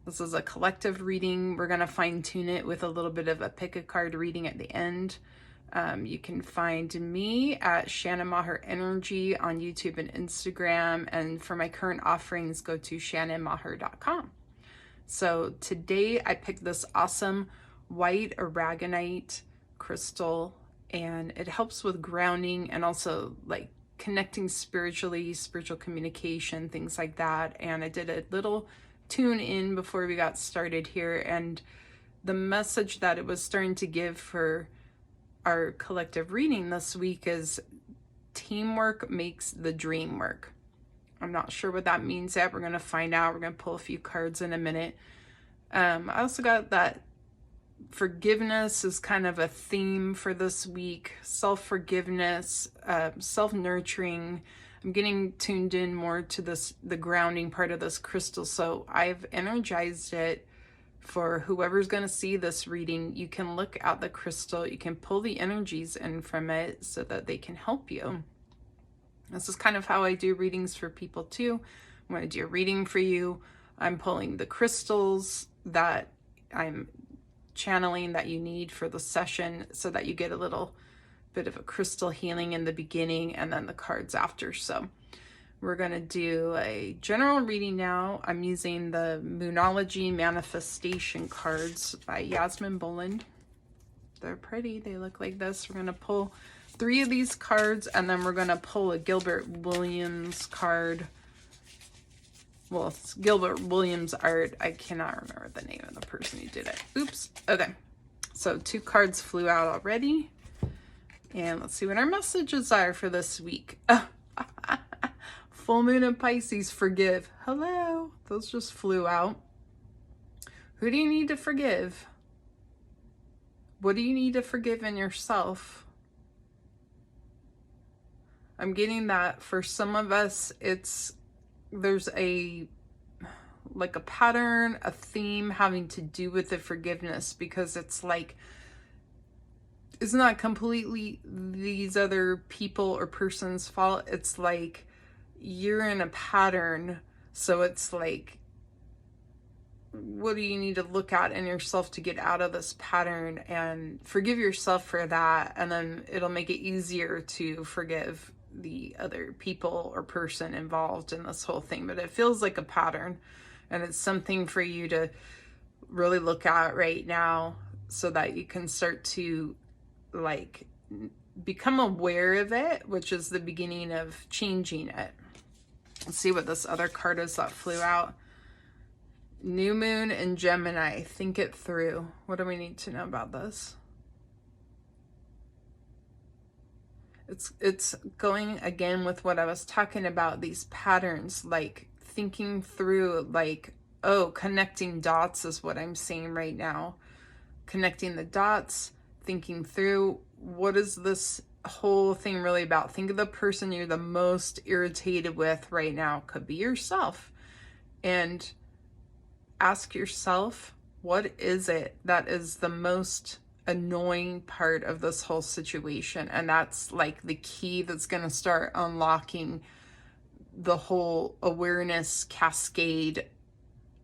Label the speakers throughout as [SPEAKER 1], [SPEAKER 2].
[SPEAKER 1] This is a collective reading. We're going to fine tune it with a little bit of a pick a card reading at the end. You can find me at Shannon Maher Energy on YouTube and Instagram. And for my current offerings, go to shannonmaher.com. So today I picked this awesome white aragonite crystal, and it helps with grounding and also like connecting spiritually, spiritual communication, things like that. And I did a little tune in before we got started here, and the message that it was starting to give for our collective reading this week is teamwork makes the dream work. I'm not sure what that means yet. We're going to find out. We're going to pull a few cards in a minute. I also got that forgiveness is kind of a theme for this week. Self-forgiveness, self-nurturing. I'm getting tuned in more to the grounding part of this crystal. So I've energized it for whoever's going to see this reading. You can look at the crystal. You can pull the energies in from it so that they can help you. This is kind of how I do readings for people too. When I do a reading for you, I'm pulling the crystals that I'm channeling that you need for the session so that you get a little bit of a crystal healing in the beginning and then the cards after. So we're going to do a general reading now. I'm using the Moonology Manifestation cards by Yasmin Boland. They're pretty. They look like this. We're going to pull 3 of these cards, and then we're going to pull a Gilbert Williams card. Well, it's Gilbert Williams art. I cannot remember the name of the person who did it. Oops. Okay. So 2 cards flew out already. And let's see what our messages are for this week. Full moon in Pisces, forgive. Hello. Those just flew out. Who do you need to forgive? What do you need to forgive in yourself? I'm getting that for some of us, there's a pattern, a theme having to do with the forgiveness, because it's like, it's not completely these other people or person's fault. It's like you're in a pattern. So it's like, what do you need to look at in yourself to get out of this pattern and forgive yourself for that? And then it'll make it easier to forgive the other people or person involved in this whole thing. But it feels like a pattern, and it's something for you to really look at right now so that you can start to like become aware of it, which is the beginning of changing it. Let's see what this other card is that flew out. New moon in Gemini. Think it through. What do we need to know about this? It's going again with what I was talking about, these patterns, like thinking through, like, oh, connecting dots is what I'm seeing right now. Connecting the dots, thinking through, what is this whole thing really about? Think of the person you're the most irritated with right now. Could be yourself. And ask yourself, what is it that is the most annoying part of this whole situation? And that's like the key that's going to start unlocking the whole awareness cascade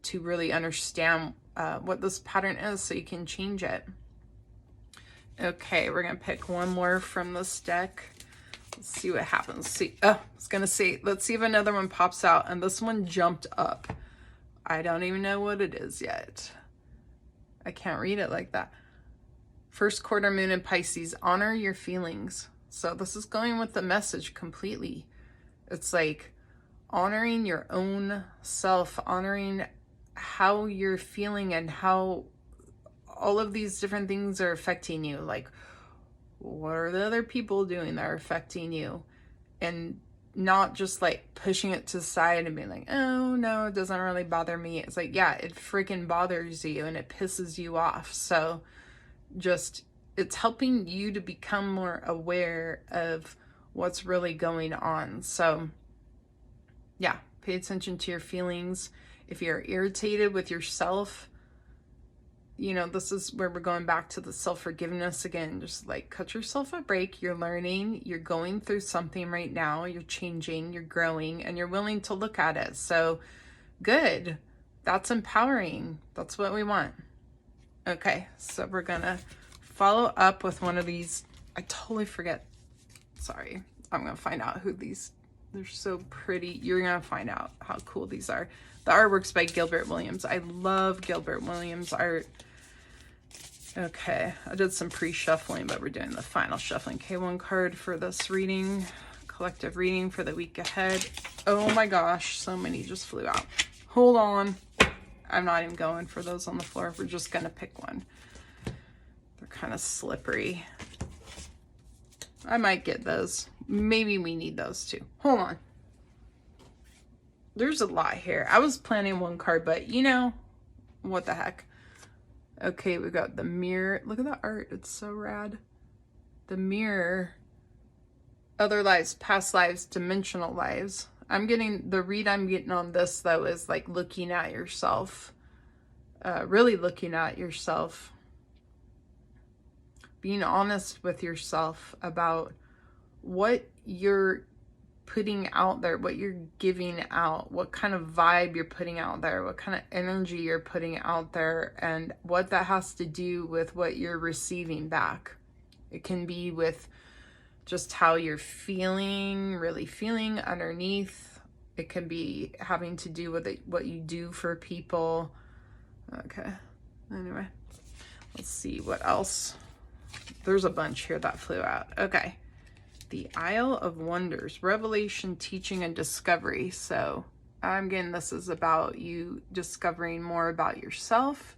[SPEAKER 1] to really understand what this pattern is so you can change it. Okay, we're going to pick one more from this deck. Let's see what happens. Let's see if another one pops out. And this one jumped up. I don't even know what it is yet. I can't read it like that. First quarter moon in Pisces, honor your feelings. So this is going with the message completely. It's like honoring your own self, honoring how you're feeling and how all of these different things are affecting you. Like, what are the other people doing that are affecting you? And not just like pushing it to the side and being like, oh no, it doesn't really bother me. It's like, yeah, it freaking bothers you and it pisses you off. So just, it's helping you to become more aware of what's really going on. So yeah, pay attention to your feelings. If you're irritated with yourself, you know, this is where we're going back to the self-forgiveness again. Just like cut yourself a break. You're learning, you're going through something right now, you're changing, you're growing, and you're willing to look at it. So good. That's empowering. That's what we want. Okay, so we're gonna follow up with one of these. I totally forget. Sorry. I'm gonna find out who these, they're so pretty. You're gonna find out how cool these are. The artwork's by Gilbert Williams. I love Gilbert Williams art. Okay, I did some pre-shuffling, but we're doing the final shuffling. K1 card for this reading, collective reading for the week ahead. Oh my gosh, so many just flew out. Hold on. I'm not even going for those on the floor. We're just gonna pick one. They're kind of slippery. I might get those. Maybe we need those too. Hold on. There's a lot here. I was planning one card, but you know, what the heck. Okay, we got the mirror. Look at the art. It's so rad. The mirror. Other lives, past lives, dimensional lives. I'm getting, the read I'm getting on this though is like looking at yourself. Really looking at yourself. Being honest with yourself about what you're putting out there, what you're giving out, what kind of vibe you're putting out there, what kind of energy you're putting out there, and what that has to do with what you're receiving back. It can be with just how you're feeling, really feeling underneath. It can be having to do with what you do for people. Okay, anyway, let's see what else. There's a bunch here that flew out. Okay. The Isle of Wonders, revelation, teaching, and discovery. So I'm getting this is about you discovering more about yourself.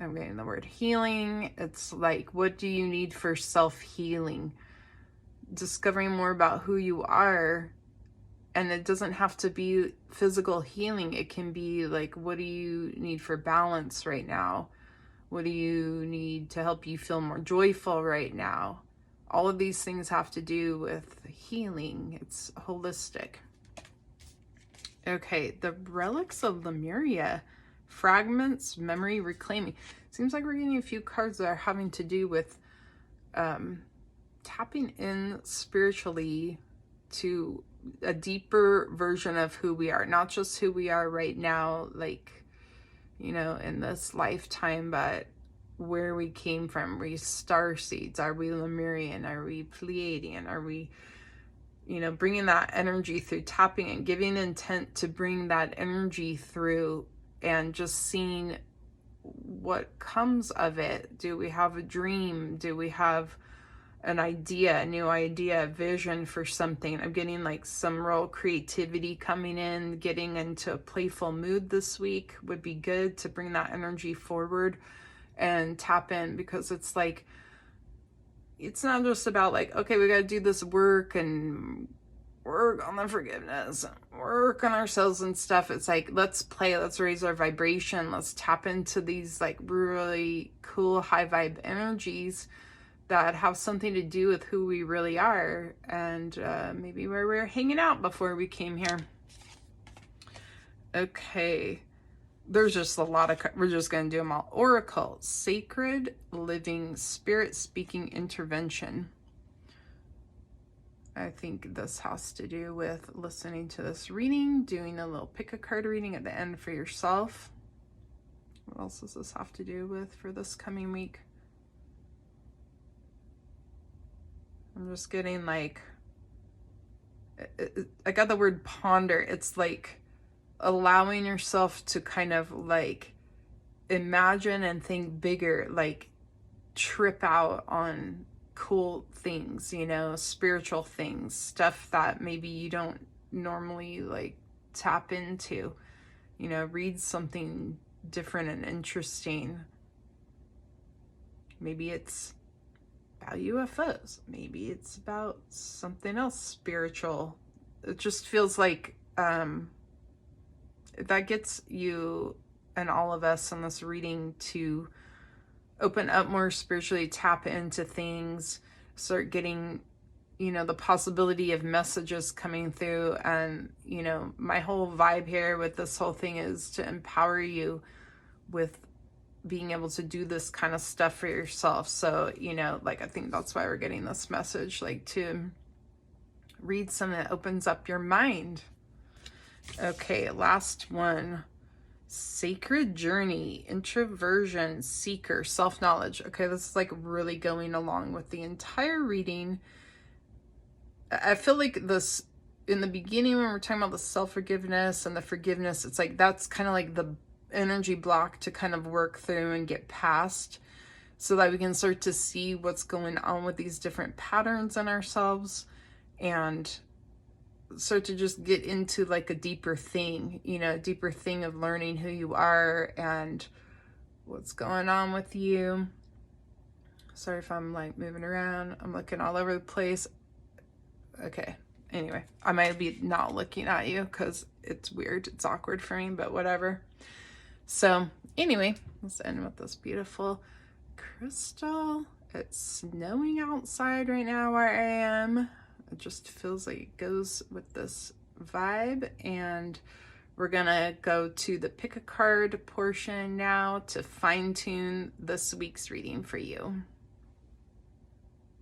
[SPEAKER 1] I'm getting the word healing. It's like, what do you need for self-healing? Discovering more about who you are. And it doesn't have to be physical healing. It can be like, what do you need for balance right now? What do you need to help you feel more joyful right now? All of these things have to do with healing. It's holistic. Okay, the relics of Lemuria. Fragments, memory, reclaiming. Seems like we're getting a few cards that are having to do with tapping in spiritually to a deeper version of who we are. Not just who we are right now, like, you know, in this lifetime, but where we came from. Are we star seeds? Are we Lemurian? Are we Pleiadian? Are we, you know, bringing that energy through tapping and giving intent to bring that energy through and just seeing what comes of it. Do we have a dream? Do we have an idea, a new idea, a vision for something? I'm getting like some real creativity coming in. Getting into a playful mood this week would be good to bring that energy forward and tap in, because it's like, it's not just about like, okay, we got to do this work and work on the forgiveness, work on ourselves and stuff. It's like, let's play, let's raise our vibration, let's tap into these like really cool high vibe energies that have something to do with who we really are, and maybe where we were hanging out before we came here. Okay, there's just a lot of, we're just going to do them all. Oracle, sacred living spirit speaking intervention. I think this has to do with listening to this reading, doing a little pick a card reading at the end for yourself. What else does this have to do with for this coming week? I'm just getting like, I got the word ponder. It's like allowing yourself to kind of like imagine and think bigger, like trip out on cool things, you know, spiritual things, stuff that maybe you don't normally like tap into, you know, read something different and interesting. Maybe it's about UFOs. Maybe it's about something else spiritual. It just feels like that gets you and all of us in this reading to open up more spiritually, tap into things, start getting, you know, the possibility of messages coming through. And, you know, my whole vibe here with this whole thing is to empower you with being able to do this kind of stuff for yourself. So, you know, like, I think that's why we're getting this message, like to read something that opens up your mind. Okay, last one. Sacred journey, introversion, seeker, self-knowledge. Okay, this is like really going along with the entire reading. I feel like this in the beginning when we're talking about the self-forgiveness and the forgiveness, it's like that's kind of like the energy block to kind of work through and get past so that we can start to see what's going on with these different patterns in ourselves and start to just get into like a deeper thing, you know, a deeper thing of learning who you are and what's going on with you. Sorry if I'm like moving around. I'm looking all over the place. Okay. Anyway, I might be not looking at you because it's weird. It's awkward for me, but whatever. So anyway, let's end with this beautiful crystal. It's snowing outside right now where I am. It just feels like it goes with this vibe. And we're gonna go to the pick a card portion now to fine tune this week's reading for you.